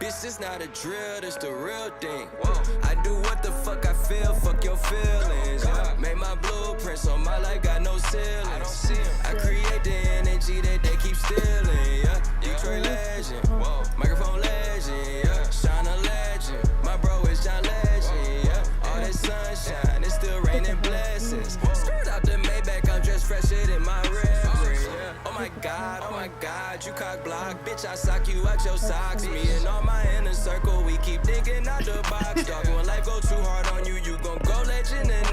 This is not a drill, this the real thing. I do what the fuck I feel, fuck your feelings. Made my blueprints on my life, got no ceilings. I create the energy that they keep stealing. Detroit legend, microphone legend, Shine a legend. My bro is John Legend. All that sunshine, it's still raining blessings. Skirt out the Maybach, I'm dressed fresher than my reverend. Oh my God, you cock block. Bitch, I sock you out your socks. Me and all my inner circle, we keep thinking out the box. Dog, when life go too hard on you, you gon' go legend and